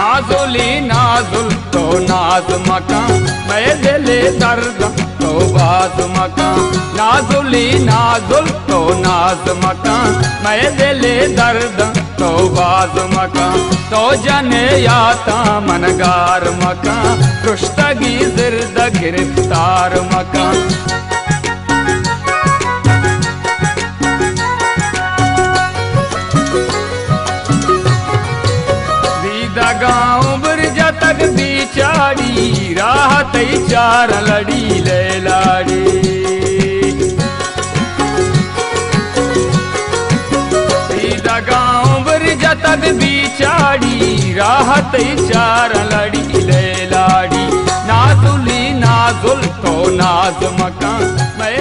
नाजुली नाजुल तो नाज मकान, मैं दिले दर्द तो बाज मकान। नाजुली नाजुल तो नाज मकान, मैं दिले दर्द तो बाज मकान। तो जने याता मनगार मकान, रुश्तगी जिर्द गिरफ्तार मकान। गाँव ब्रज तक बिचारी, राहत चार लड़ी ले लाड़ी। सीधा गाँव ब्रज तक बिचारी, राहत चार लड़ी ले लाड़ी। नाजुली नाजुल तो नाज मकान, मैं